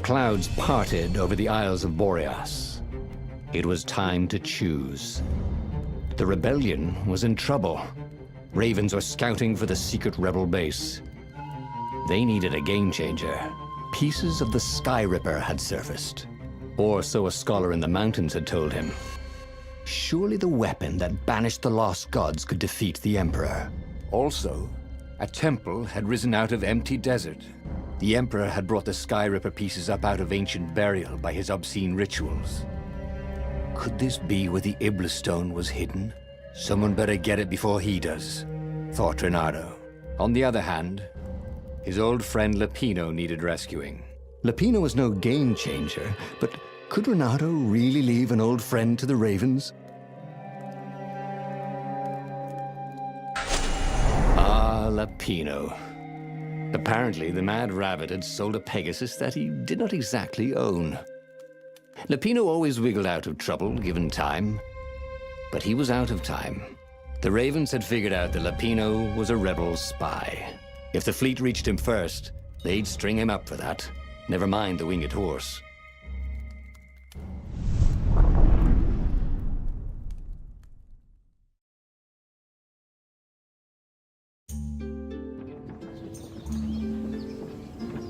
The clouds parted over the Isles of Boreas. It was time to choose. The rebellion was in trouble. Ravens were scouting for the secret rebel base. They needed a game changer. Pieces of the Sky Ripper had surfaced. Or so a scholar in the mountains had told him. Surely the weapon that banished the lost gods could defeat the Emperor. Also, a temple had risen out of empty desert. The Emperor had brought the Sky Ripper pieces up out of ancient burial by his obscene rituals. Could this be where the Iblis stone was hidden? Someone better get it before he does, thought Renato. On the other hand, his old friend Lapino needed rescuing. Lapino was no game changer, but could Renato really leave an old friend to the Ravens? Ah, Lapino. Apparently, the Mad Rabbit had sold a Pegasus that he did not exactly own. Lapino always wiggled out of trouble, given time. But he was out of time. The Ravens had figured out that Lapino was a rebel spy. If the fleet reached him first, they'd string him up for that. Never mind the winged horse.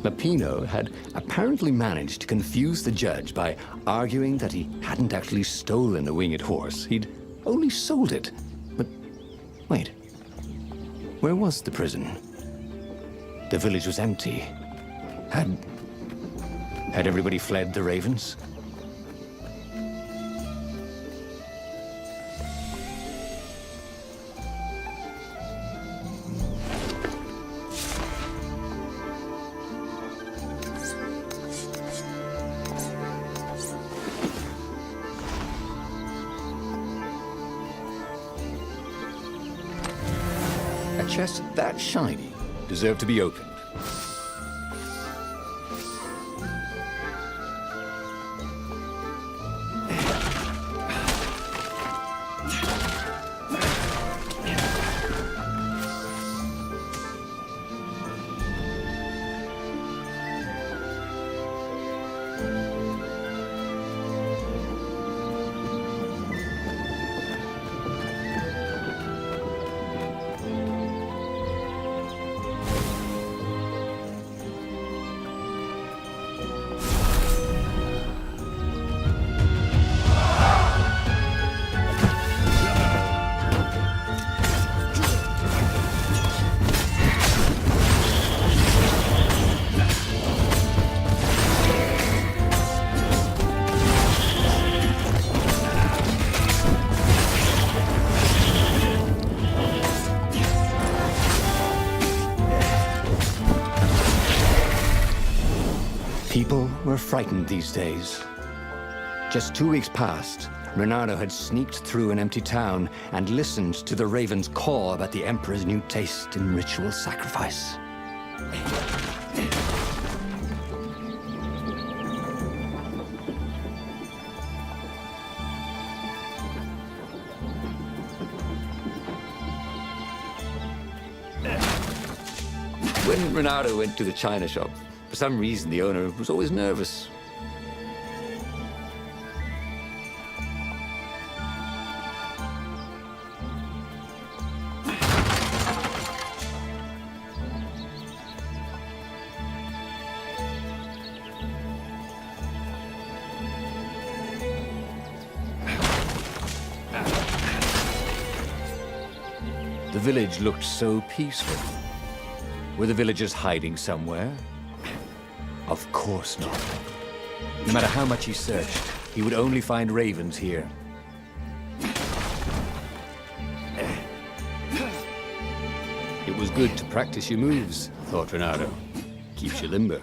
Lapino had apparently managed to confuse the judge by arguing that he hadn't actually stolen the winged horse. He'd only sold it. But wait, where was the prison? The village was empty. Had everybody fled the Ravens? A chest that shiny deserved to be opened. People were frightened these days. Just 2 weeks past, Renato had sneaked through an empty town and listened to the Ravens caw about the Emperor's new taste in ritual sacrifice. When Renato went to the china shop, for some reason the owner was always nervous. The village looked so peaceful. Were the villagers hiding somewhere? Of course not. No matter how much he searched, he would only find ravens here. It was good to practice your moves, thought Renato. Keeps you limber.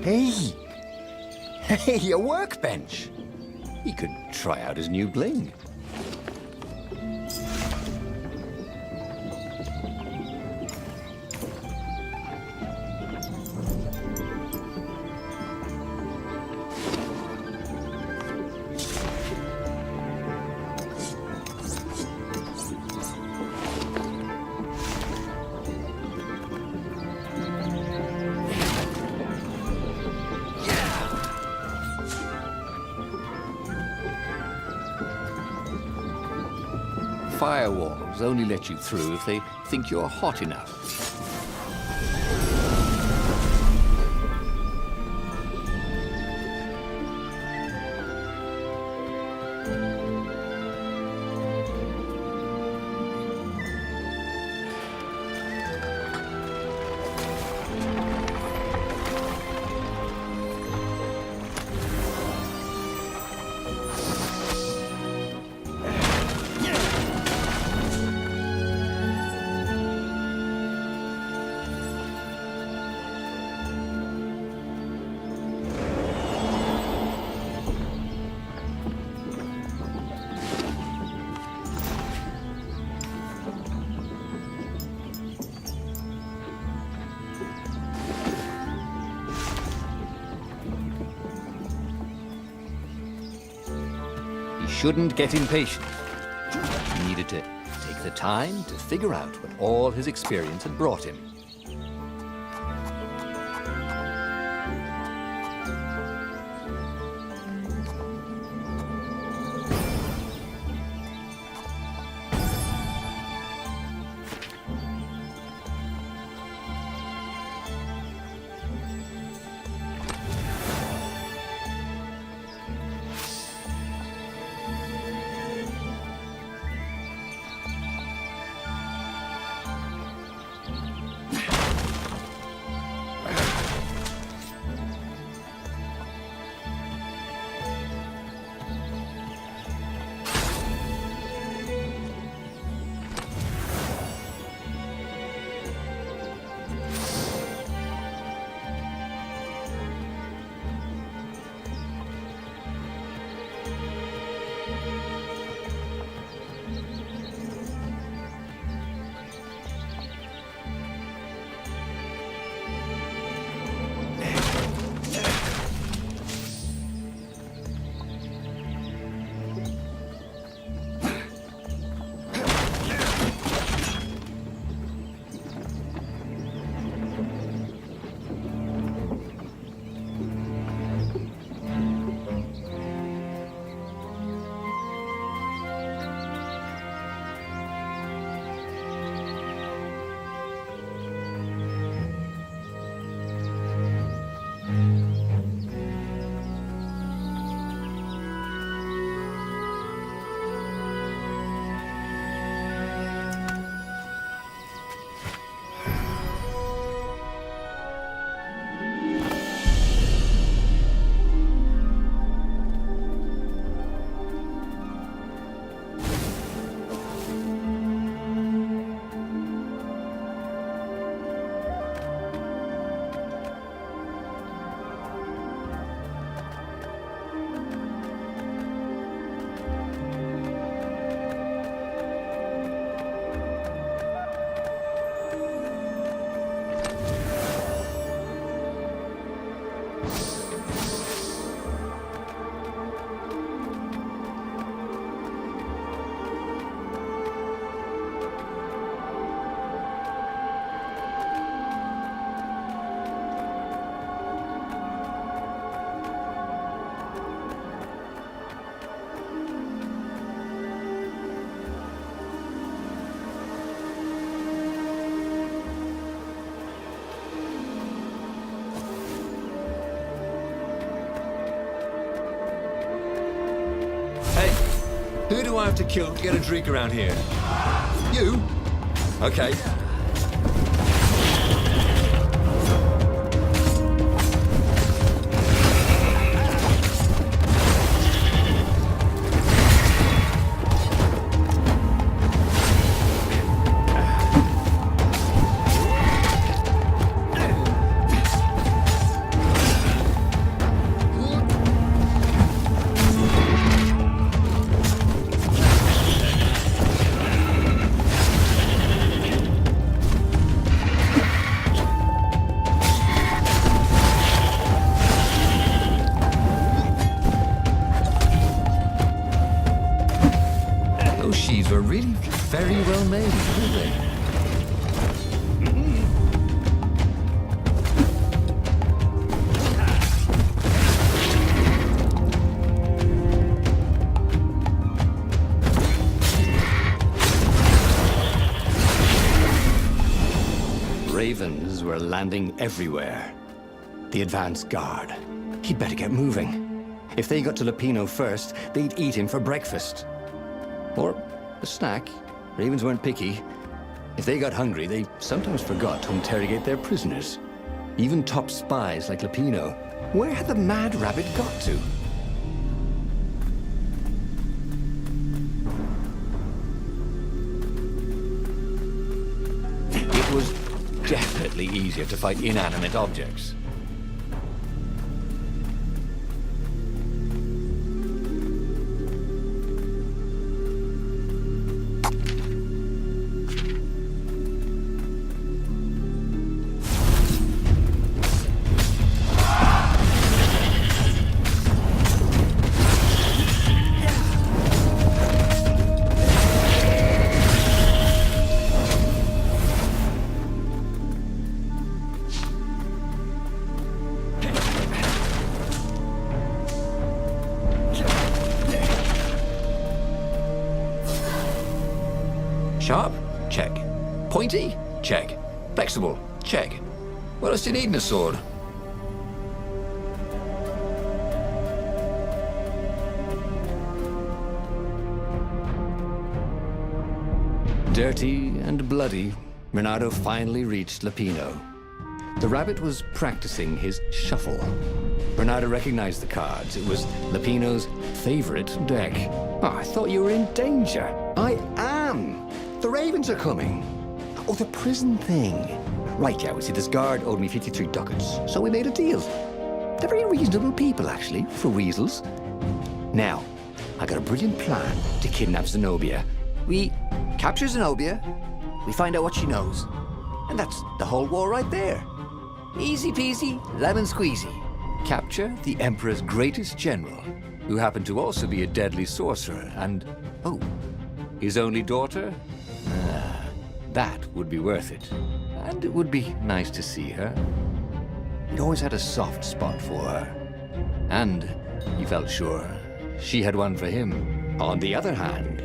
Hey! Hey, a workbench! He could try out his new bling. Firewalls only let you through if they think you're hot enough. Shouldn't get impatient. He needed to take the time to figure out what all his experience had brought him. do I have to kill to get a drink around here? You? Okay. Those sheaves were really very well made, weren't they? Ravens were landing everywhere. The advance guard. He'd better get moving. If they got to Lupino first, they'd eat him for breakfast. Or a snack. Ravens weren't picky. If they got hungry, they sometimes forgot to interrogate their prisoners. Even top spies like Lupino. Where had the mad rabbit got to? It was definitely easier to fight inanimate objects. Sharp? Check. Pointy? Check. Flexible? Check. What else do you need in a sword? Dirty and bloody, Renato finally reached Lupino. The rabbit was practicing his shuffle. Renato recognized the cards. It was Lupino's favorite deck. Oh, I thought you were in danger. I am. The Ravens are coming. Oh, the prison thing. Right, yeah, we see this guard owed me 53 ducats, so we made a deal. They're very reasonable people, actually, for weasels. Now, I got a brilliant plan to kidnap Zenobia. We capture Zenobia, we find out what she knows, and that's the whole war right there. Easy peasy, lemon squeezy. Capture the Emperor's greatest general, who happened to also be a deadly sorcerer, and, oh, his only daughter? That would be worth it. And it would be nice to see her. He'd always had a soft spot for her. And he felt sure she had one for him. On the other hand,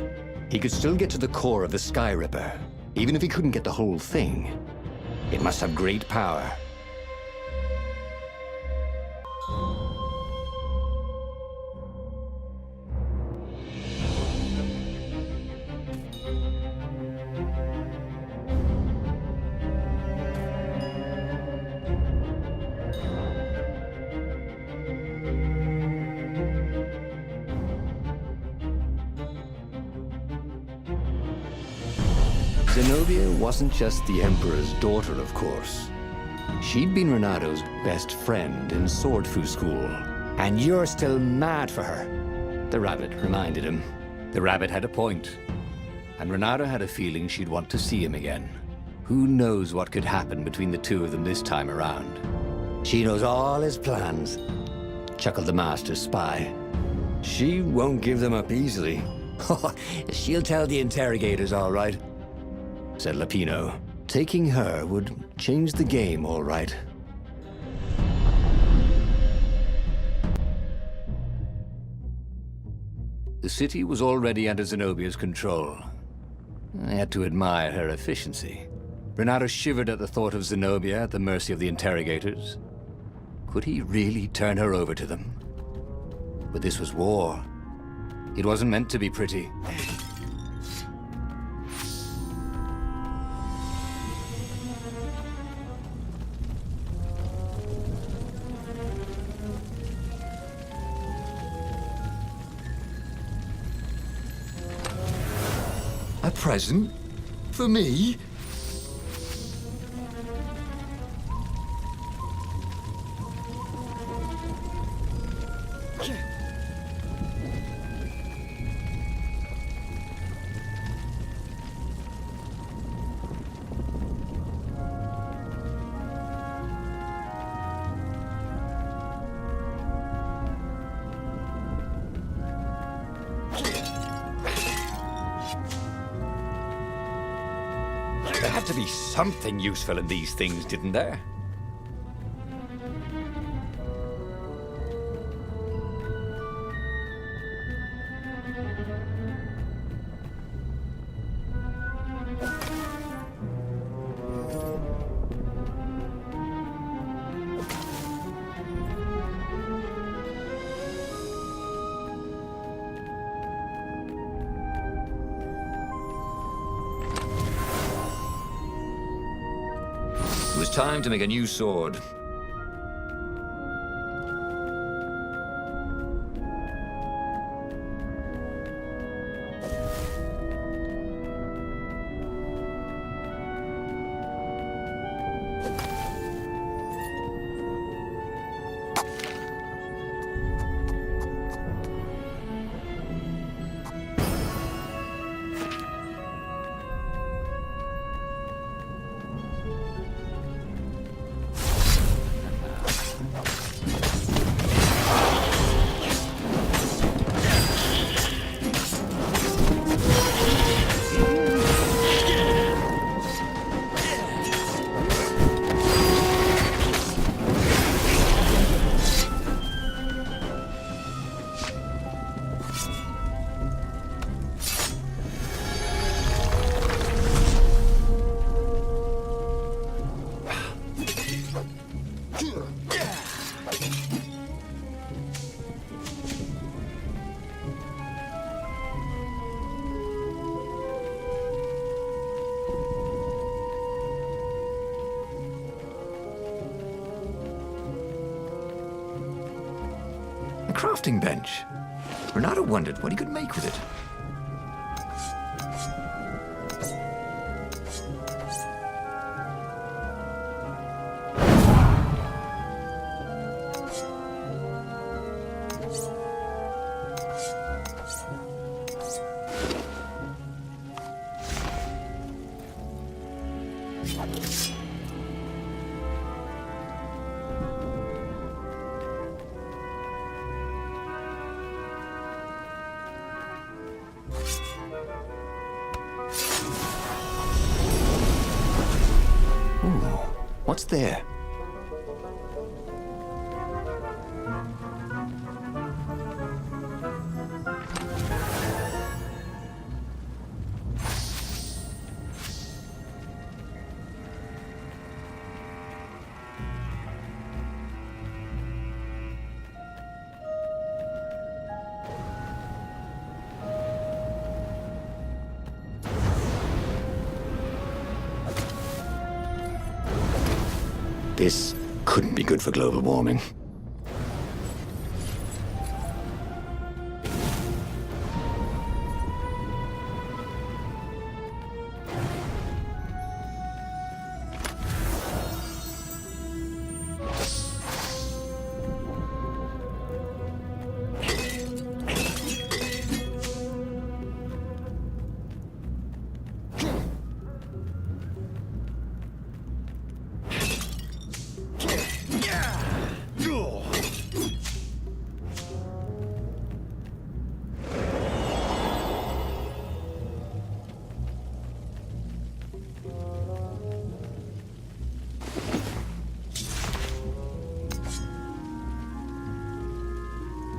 he could still get to the core of the Sky Ripper, even if he couldn't get the whole thing. It must have great power. Zenobia wasn't just the Emperor's daughter, of course. She'd been Renato's best friend in Sword Fu school. And you're still mad for her, the rabbit reminded him. The rabbit had a point, and Renato had a feeling she'd want to see him again. Who knows what could happen between the two of them this time around? She knows all his plans, chuckled the master spy. She won't give them up easily. She'll tell the interrogators, all right, said Lupino. Taking her would change the game, all right. The city was already under Zenobia's control. I had to admire her efficiency. Renato shivered at the thought of Zenobia at the mercy of the interrogators. Could he really turn her over to them? But this was war. It wasn't meant to be pretty. A present? For me? There had to be something useful in these things, didn't there? It was time to make a new sword. A crafting bench. Renato wondered what he could make with it. What's there? This couldn't be good for global warming.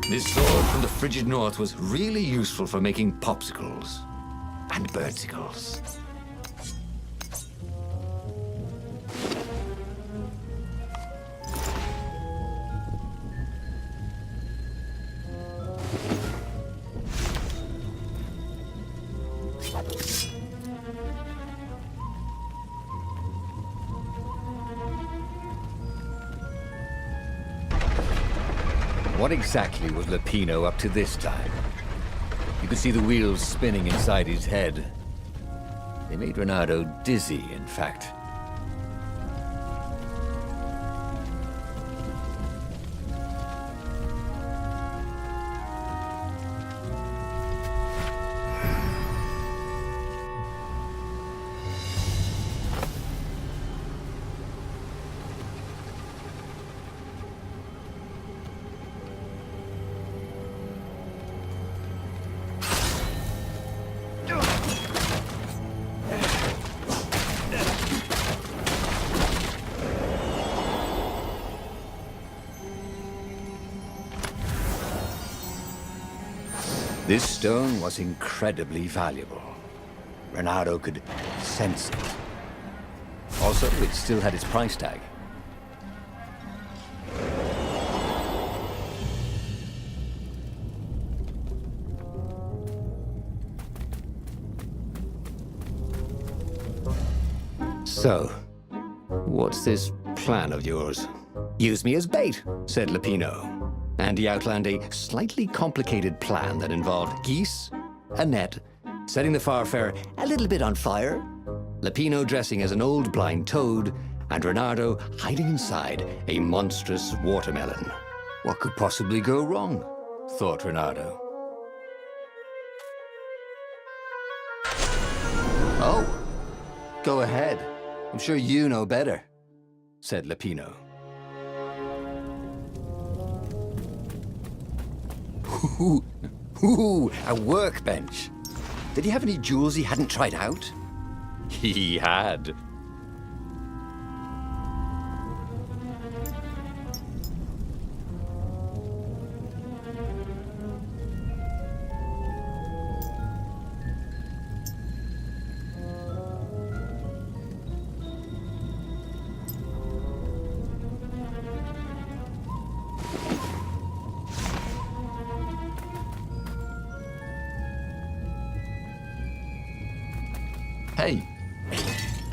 This sword from the frigid north was really useful for making popsicles and birdsicles. What exactly was Lupino up to this time? You could see the wheels spinning inside his head. They made Renato dizzy, in fact. This stone was incredibly valuable. Renato could sense it. Also, it still had its price tag. So, what's this plan of yours? Use me as bait, said Lupino. And he outlined a slightly complicated plan that involved geese, a net, setting the Farfarer a little bit on fire, Lupino dressing as an old blind toad, and Renato hiding inside a monstrous watermelon. What could possibly go wrong? Thought Renato. Oh, go ahead. I'm sure you know better, said Lupino. Ooh, a workbench. Did he have any jewels he hadn't tried out? He had.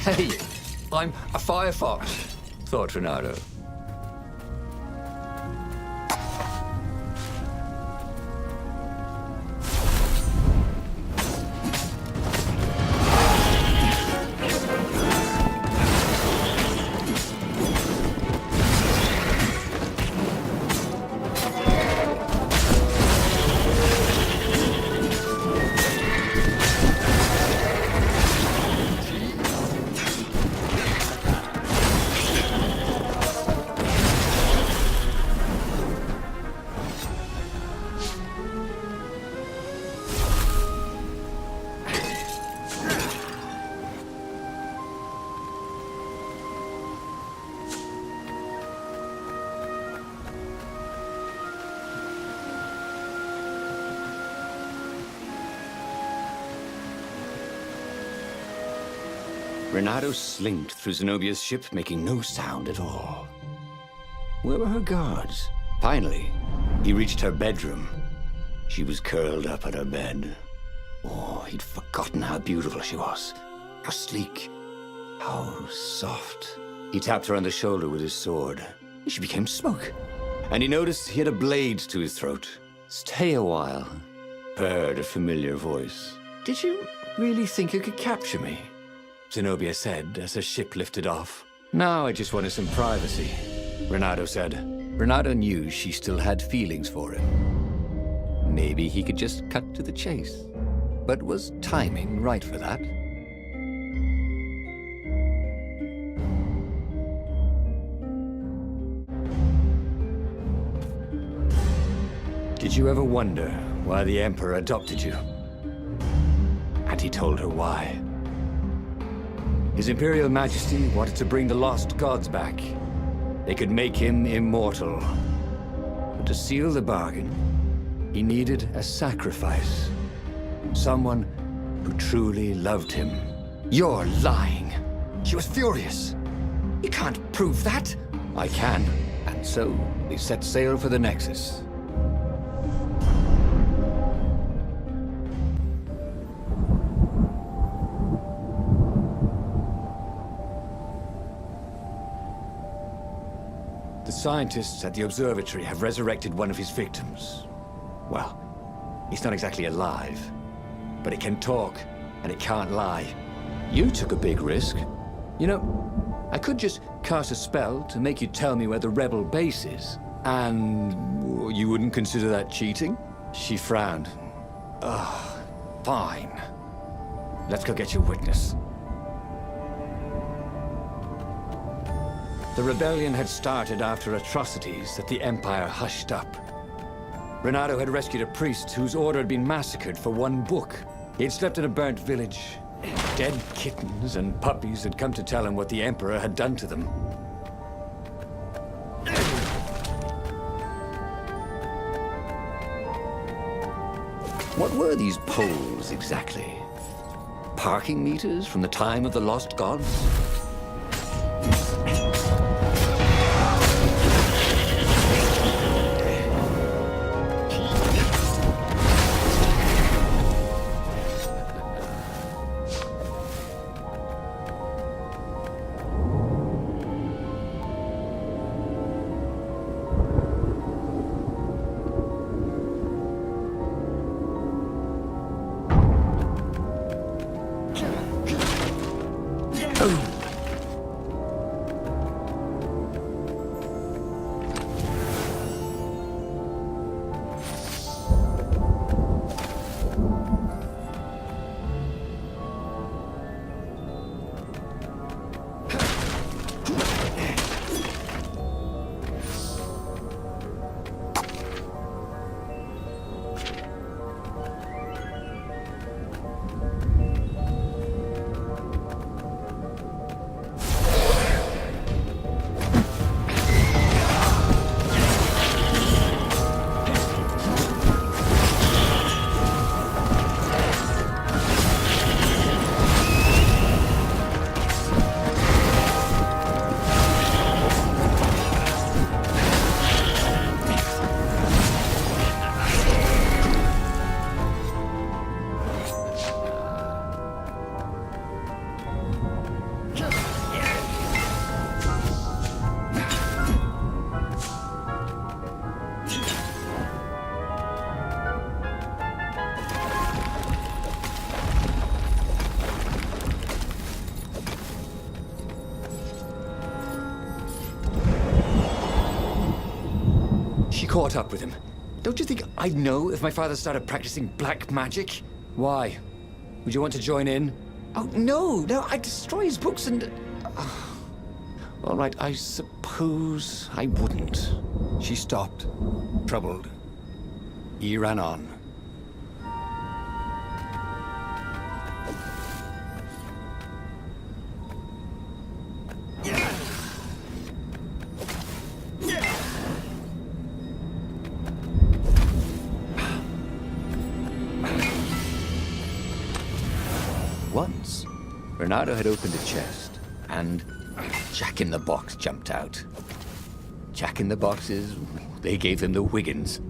Hey, I'm a firefox, thought Renato. Renato slinked through Zenobia's ship, making no sound at all. Where were her guards? Finally, he reached her bedroom. She was curled up on her bed. Oh, he'd forgotten how beautiful she was. How sleek. How soft. He tapped her on the shoulder with his sword. She became smoke. And he noticed he had a blade to his throat. Stay a while, purred a familiar voice. Did you really think you could capture me? Zenobia said as her ship lifted off. No, I just wanted some privacy, Renato said. Renato knew she still had feelings for him. Maybe he could just cut to the chase. But was timing right for that? Did you ever wonder why the Emperor adopted you? And he told her why. His Imperial Majesty wanted to bring the lost gods back. They could make him immortal. But to seal the bargain, he needed a sacrifice. Someone who truly loved him. You're lying. She was furious. You can't prove that. I can. And so, they set sail for the Nexus. The scientists at the observatory have resurrected one of his victims. Well, he's not exactly alive, but it can talk, and it can't lie. You took a big risk. You know, I could just cast a spell to make you tell me where the rebel base is. And you wouldn't consider that cheating? She frowned. Ugh, fine. Let's go get your witness. The rebellion had started after atrocities that the Empire hushed up. Renato had rescued a priest whose order had been massacred for one book. He had slept in a burnt village. Dead kittens and puppies had come to tell him what the Emperor had done to them. What were these poles exactly? Parking meters from the time of the lost gods? Caught up with him. Don't you think I'd know if my father started practicing black magic? Why? Would you want to join in? Oh, no, I'd destroy his books and... All right, I suppose I wouldn't. She stopped, troubled. He ran on. Once, Renato had opened a chest, and Jack-in-the-Box jumped out. Jack-in-the-Boxes, they gave him the Wiggins.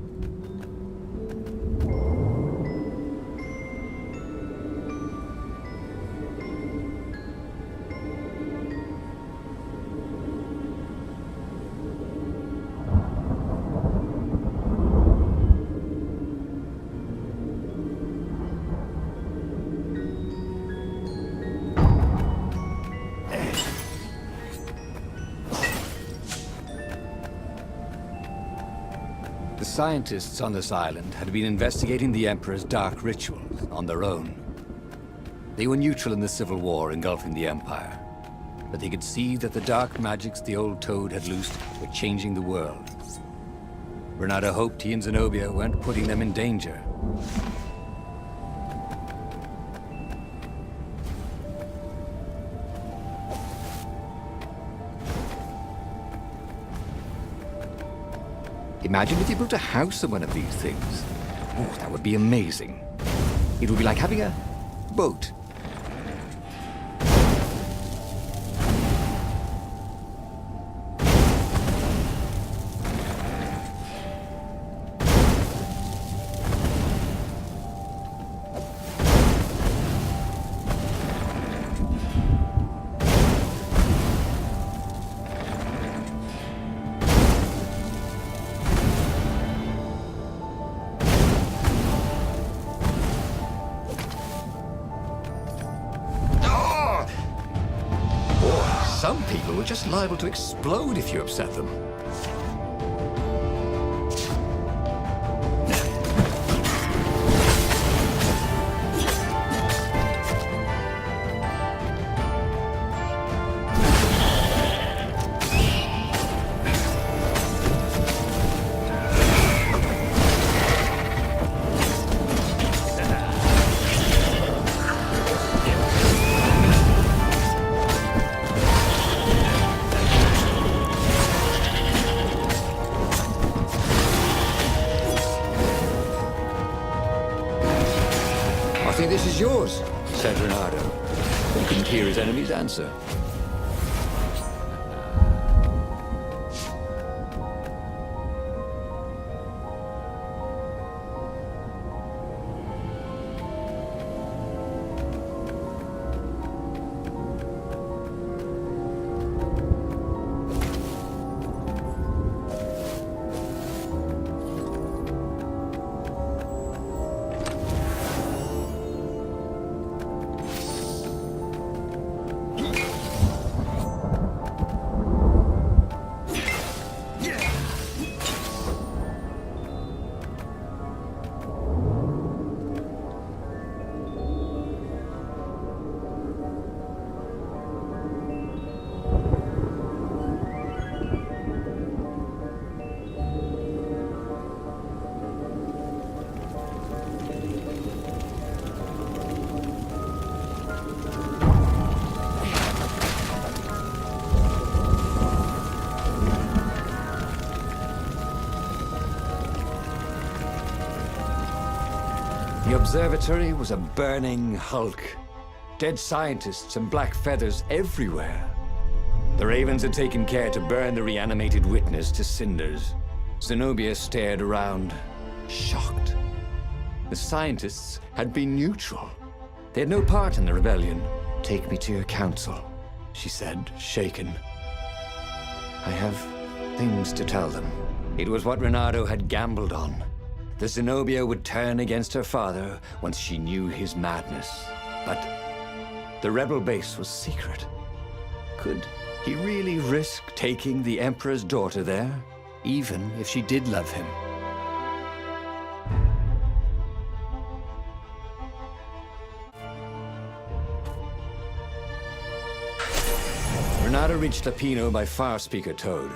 The scientists on this island had been investigating the Emperor's dark rituals on their own. They were neutral in the civil war engulfing the Empire, but they could see that the dark magics the old Toad had loosed were changing the world. Renato hoped he and Zenobia weren't putting them in danger. Imagine if you built a house on one of these things. Oh, that would be amazing. It would be like having a boat. Some people were just liable to explode if you upset them. I think this is yours. Said Renato. He couldn't hear his enemy's answer. The observatory was a burning hulk. Dead scientists and black feathers everywhere. The Ravens had taken care to burn the reanimated witness to cinders. Zenobia stared around, shocked. The scientists had been neutral. They had no part in the rebellion. "Take me to your council," she said, shaken. "I have things to tell them." It was what Renato had gambled on. The Zenobia would turn against her father once she knew his madness. But the rebel base was secret. Could he really risk taking the Emperor's daughter there, even if she did love him? Renato reached Lapino by far-speaker Toad,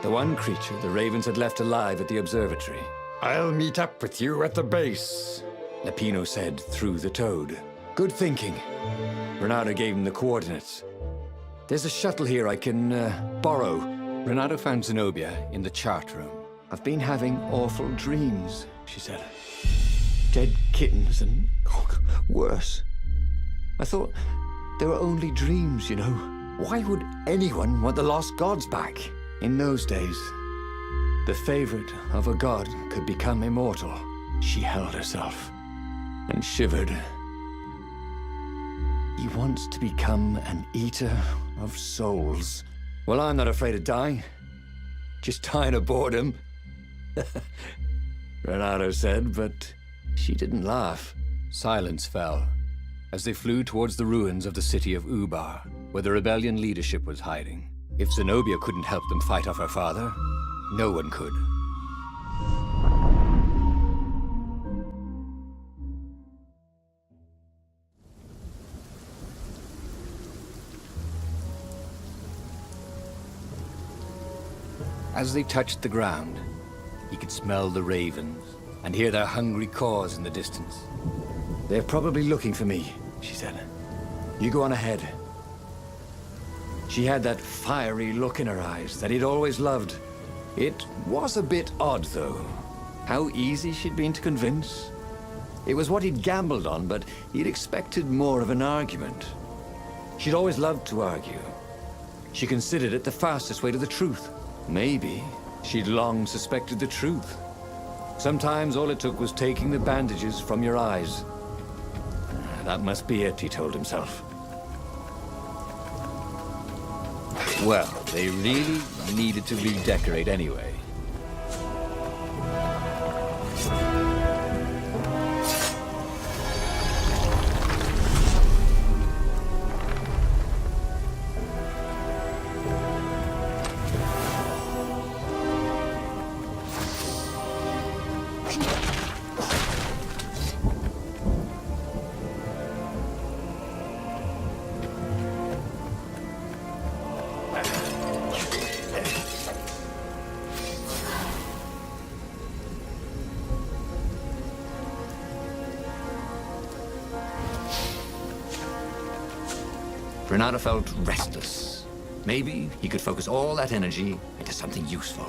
the one creature the Ravens had left alive at the observatory. "I'll meet up with you at the base," Lapino said through the Toad. "Good thinking." Renato gave him the coordinates. "There's a shuttle here I can borrow." Renato found Zenobia in the chart room. "I've been having awful dreams," she said. "Dead kittens and worse. I thought they were only dreams, you know. Why would anyone want the lost gods back? In those days, the favorite of a god could become immortal." She held herself and shivered. "He wants to become an eater of souls." "Well, I'm not afraid of dying. Just dying of boredom," Renato said, but she didn't laugh. Silence fell as they flew towards the ruins of the city of Ubar, where the rebellion leadership was hiding. If Zenobia couldn't help them fight off her father, no one could. As they touched the ground, he could smell the ravens and hear their hungry caws in the distance. "They're probably looking for me," she said. "You go on ahead." She had that fiery look in her eyes that he'd always loved. It was a bit odd, though. How easy she'd been to convince. It was what he'd gambled on, but he'd expected more of an argument. She'd always loved to argue. She considered it the fastest way to the truth. Maybe she'd long suspected the truth. Sometimes all it took was taking the bandages from your eyes. That must be it, he told himself. Well, they really needed to redecorate anyway. Renato felt restless. Maybe he could focus all that energy into something useful.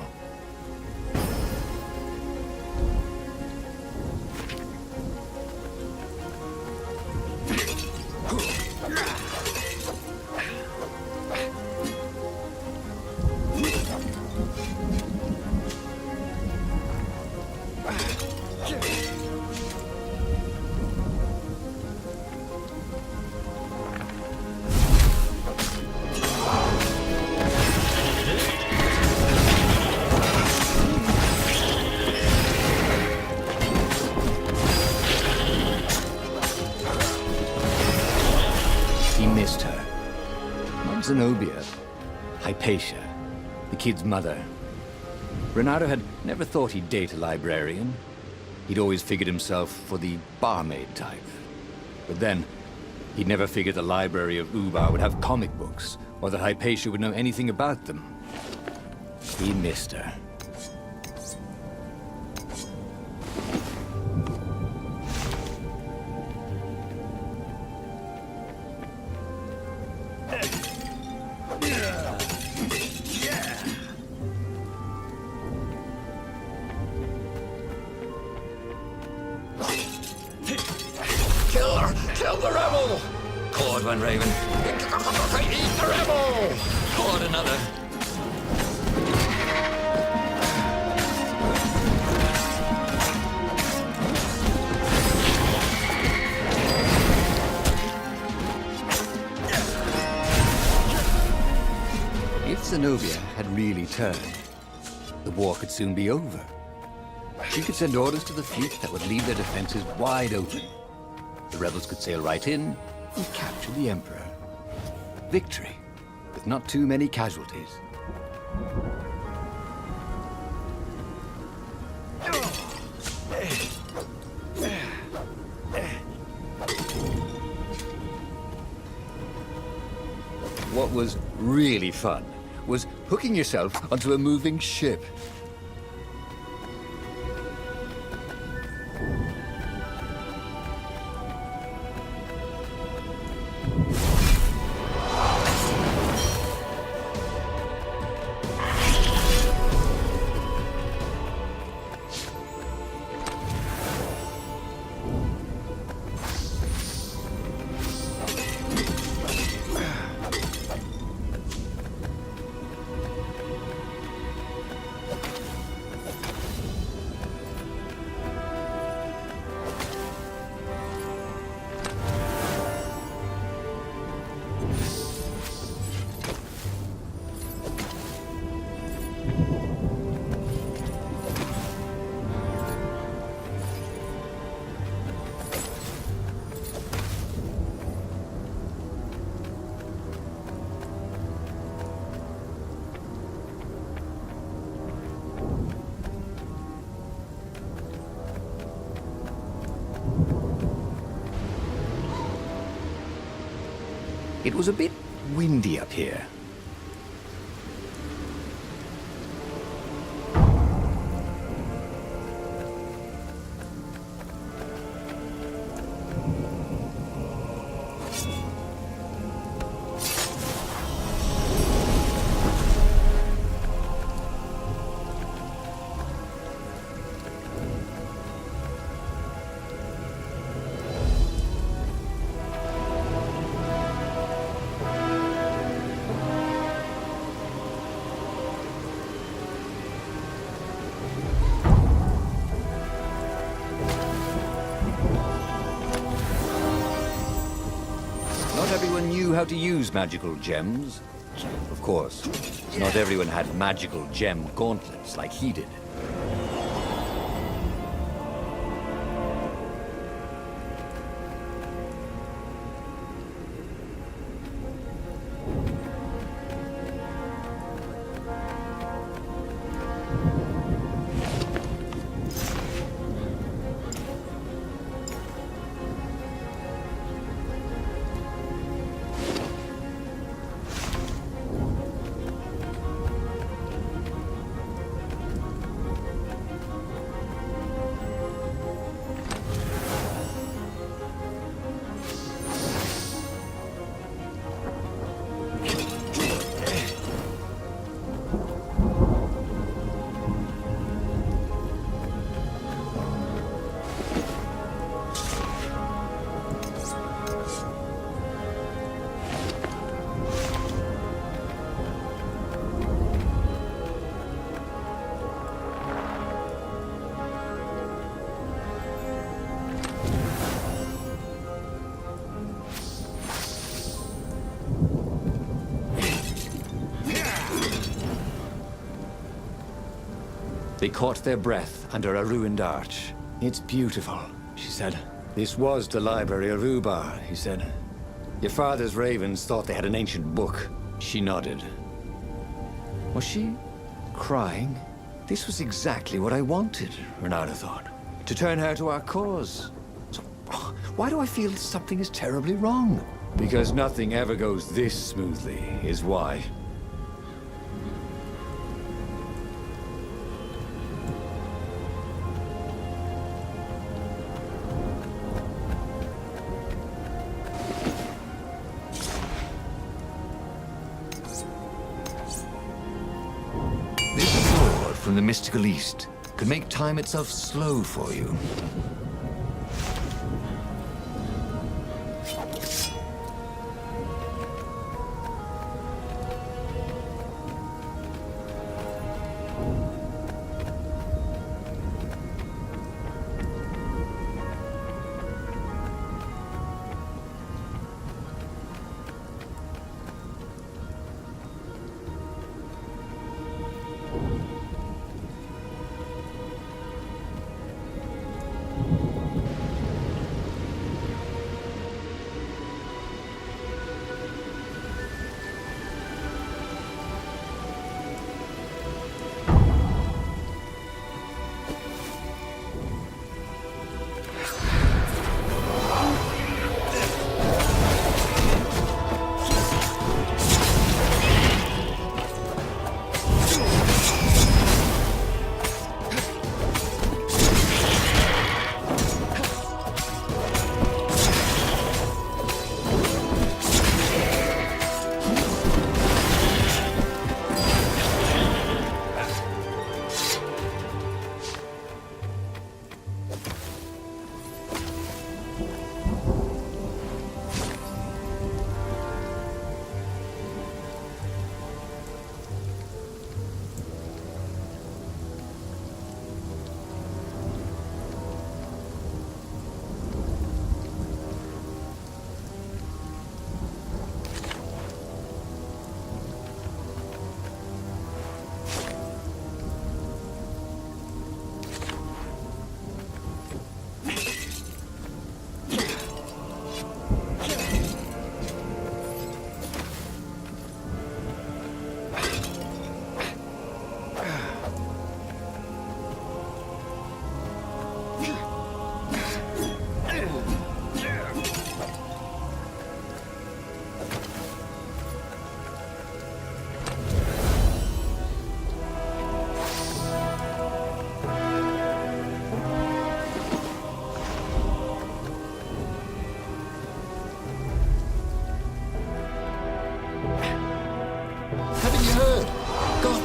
He missed her. Not Zenobia, Hypatia, the kid's mother. Renato had never thought he'd date a librarian. He'd always figured himself for the barmaid type. But then, he'd never figured the library of Ubar would have comic books, or that Hypatia would know anything about them. He missed her. Kill the rebel! Caught one, Raven. Eat the rebel! Caught another. If Zenobia had really turned, the war could soon be over. She could send orders to the fleet that would leave their defenses wide open. The rebels could sail right in and capture the Emperor. Victory, with not too many casualties. What was really fun was hooking yourself onto a moving ship. It was a bit windy up here. Not everyone knew how to use magical gems. Of course, not everyone had magical gem gauntlets like he did. They caught their breath under a ruined arch. "It's beautiful," she said. "This was the library of Ubar," he said. "Your father's ravens thought they had an ancient book." She nodded. Was she crying? This was exactly what I wanted, Renata thought. To turn her to our cause. So, why do I feel something is terribly wrong? Because nothing ever goes this smoothly, is why. This sword from the mystical East could make time itself slow for you.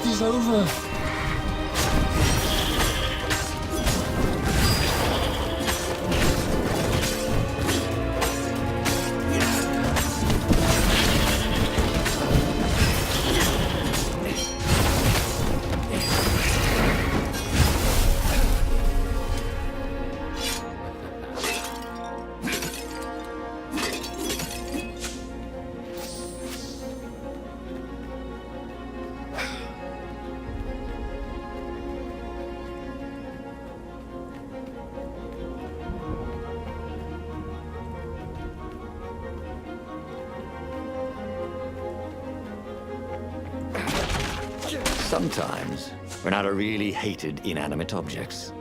Is over. Sometimes, Renata really hated inanimate objects.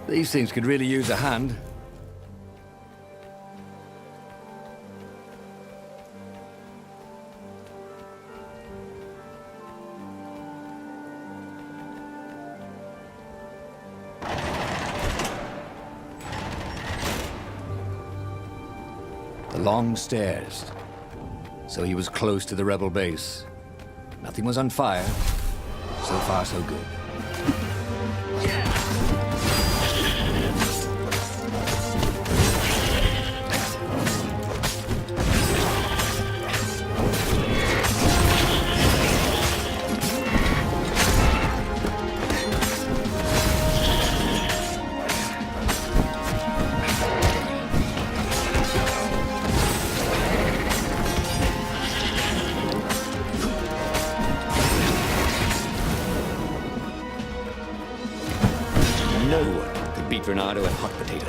These things could really use a hand. The long stairs. So he was close to the rebel base. Nothing was on fire. So far, so good. No one could beat Renato at hot potato.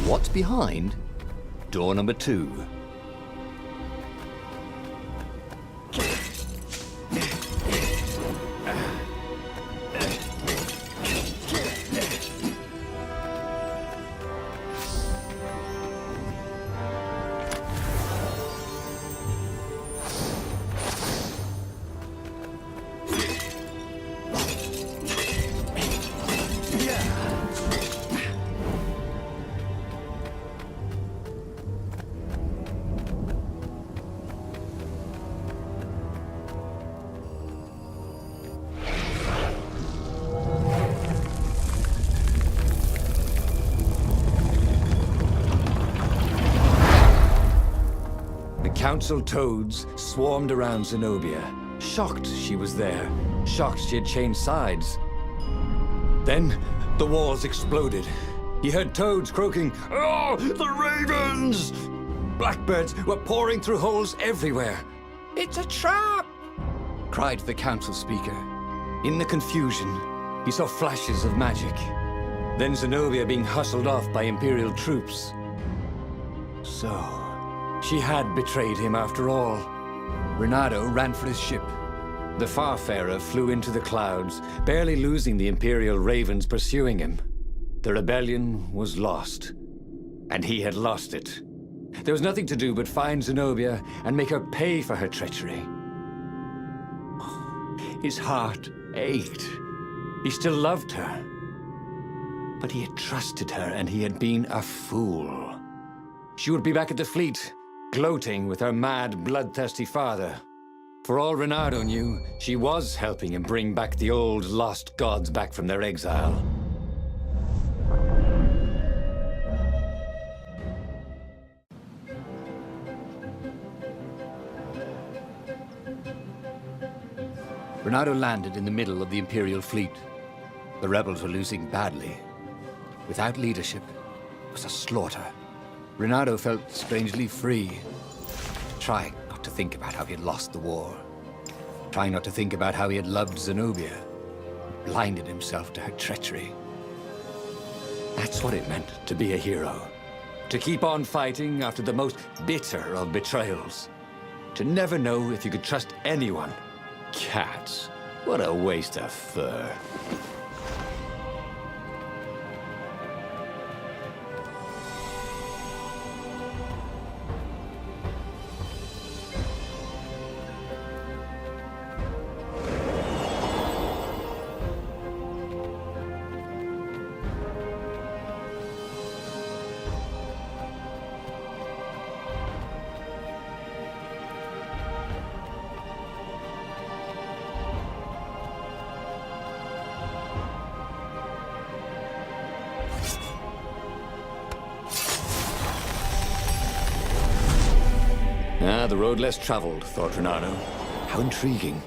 What's behind door number 2? Council toads swarmed around Zenobia, shocked she was there, shocked she had changed sides. Then the walls exploded. He heard toads croaking, "Oh, the ravens!" Blackbirds were pouring through holes everywhere. "It's a trap!" cried the council speaker. In the confusion, he saw flashes of magic. Then Zenobia being hustled off by Imperial troops. So, she had betrayed him after all. Renato ran for his ship. The Farfarer flew into the clouds, barely losing the Imperial ravens pursuing him. The rebellion was lost, and he had lost it. There was nothing to do but find Zenobia and make her pay for her treachery. His heart ached. He still loved her. But he had trusted her, and he had been a fool. She would be back at the fleet, gloating with her mad, bloodthirsty father. For all Renato knew, she was helping him bring back the old, lost gods back from their exile. Renato landed in the middle of the Imperial fleet. The rebels were losing badly. Without leadership, it was a slaughter. Renato felt strangely free, trying not to think about how he had lost the war, trying not to think about how he had loved Zenobia, blinded himself to her treachery. That's what it meant to be a hero. To keep on fighting after the most bitter of betrayals. To never know if you could trust anyone. Cats. What a waste of fur. The road less traveled, thought Renato. How intriguing.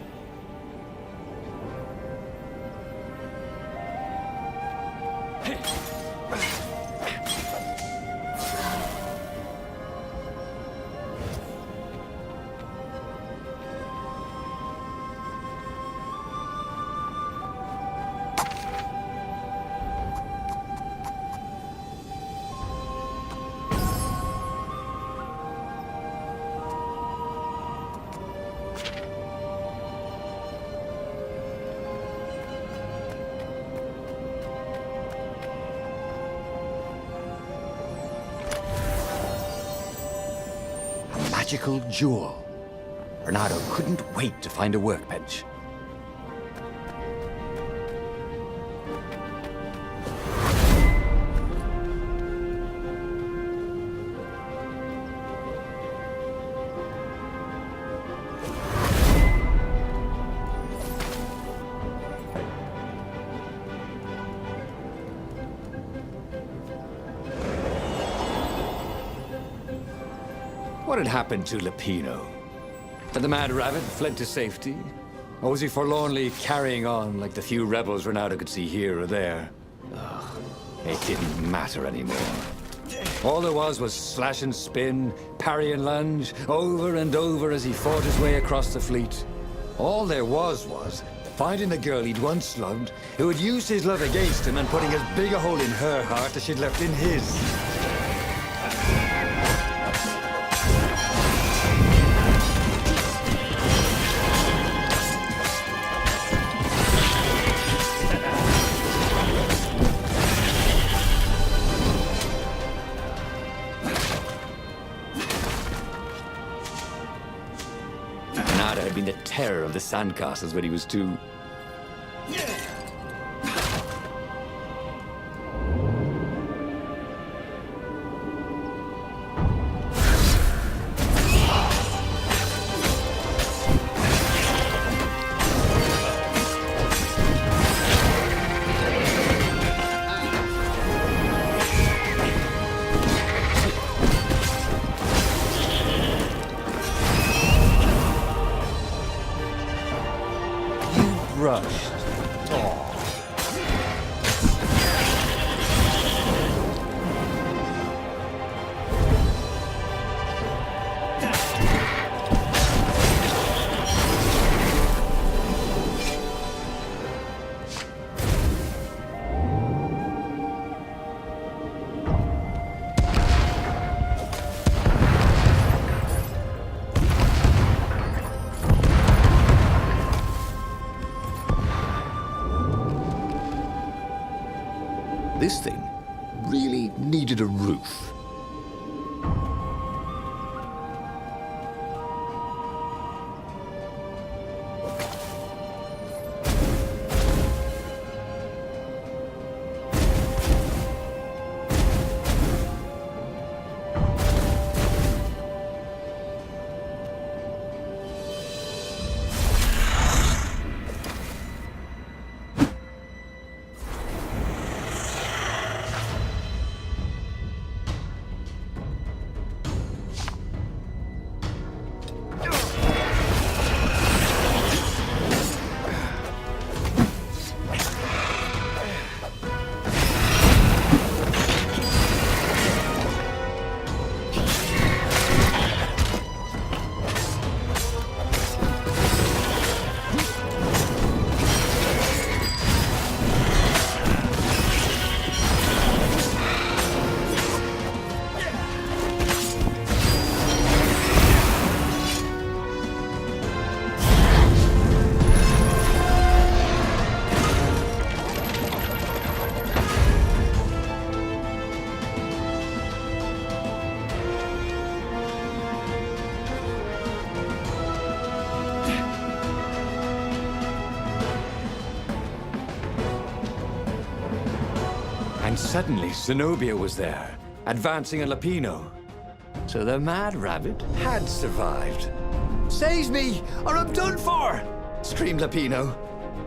Magical jewel. Renato couldn't wait to find a workbench. What had happened to Lupino? Had the Mad Rabbit fled to safety? Or was he forlornly carrying on like the few rebels Ronaldo could see here or there? Ugh, it didn't matter anymore. All there was slash and spin, parry and lunge, over and over as he fought his way across the fleet. All there was finding the girl he'd once loved, who had used his love against him and putting as big a hole in her heart as she'd left in his. Nada had been the terror of the sandcastles when he was 2. Rushed. This thing really needed a roof. And suddenly, Zenobia was there, advancing a Lupino. So the Mad Rabbit had survived. "Save me, or I'm done for!" screamed Lupino.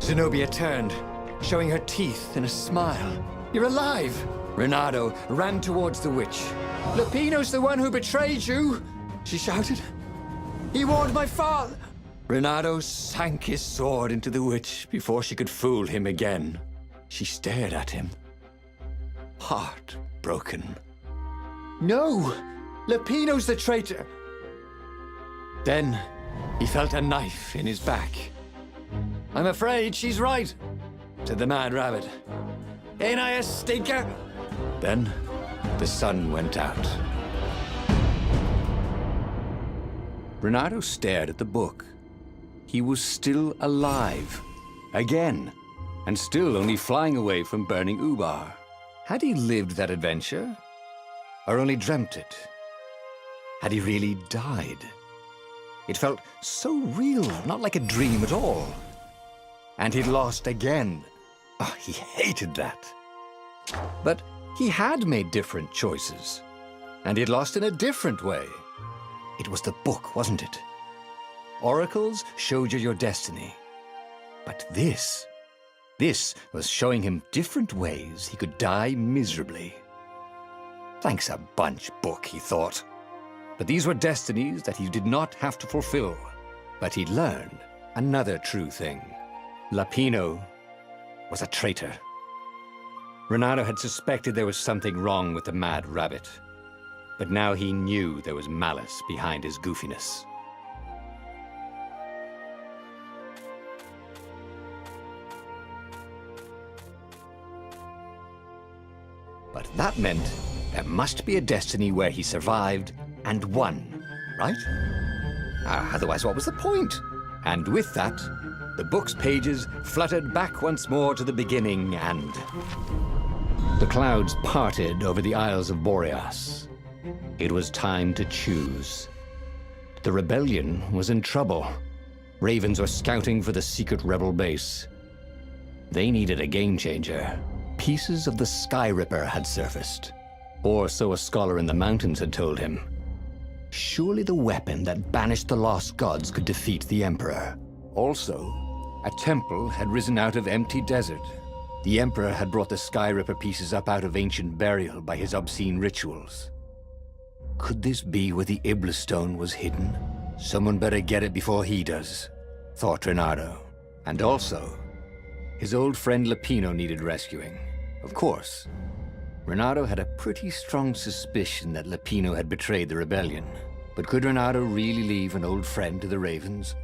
Zenobia turned, showing her teeth in a smile. "You're alive!" Renato ran towards the witch. "Lupino's the one who betrayed you!" she shouted. "He warned my father!" Renato sank his sword into the witch before she could fool him again. She stared at him, heartbroken. "No! Lupino's the traitor!" Then he felt a knife in his back. "I'm afraid she's right," said the Mad Rabbit. "Ain't I a stinker?" Then the sun went out. Renato stared at the book. He was still alive. Again. And still only flying away from burning Ubar. Had he lived that adventure? Or only dreamt it? Had he really died? It felt so real, not like a dream at all. And he'd lost again. Oh, he hated that. But he had made different choices. And he'd lost in a different way. It was the book, wasn't it? Oracles showed you your destiny. But this was showing him different ways he could die miserably. Thanks a bunch, book, he thought. But these were destinies that he did not have to fulfill. But he learned another true thing. Lapino was a traitor. Renato had suspected there was something wrong with the Mad Rabbit. But now he knew there was malice behind his goofiness. But that meant there must be a destiny where he survived and won, right? Otherwise, what was the point? And with that, the book's pages fluttered back once more to the beginning, and The clouds parted over the Isles of Boreas. It was time to choose. The rebellion was in trouble. Ravens were scouting for the secret rebel base. They needed a game changer. Pieces of the Sky Ripper had surfaced. Or so a scholar in the mountains had told him. Surely the weapon that banished the lost gods could defeat the Emperor. also, a temple had risen out of empty desert. The Emperor had brought the Sky Ripper pieces up out of ancient burial by his obscene rituals. Could this be where the Iblis Stone was hidden? Someone better get it before he does, thought Renato. And also, his old friend Lapino needed rescuing. Of course, Renato had a pretty strong suspicion that Lapino had betrayed the rebellion. But could Renato really leave an old friend to the Ravens?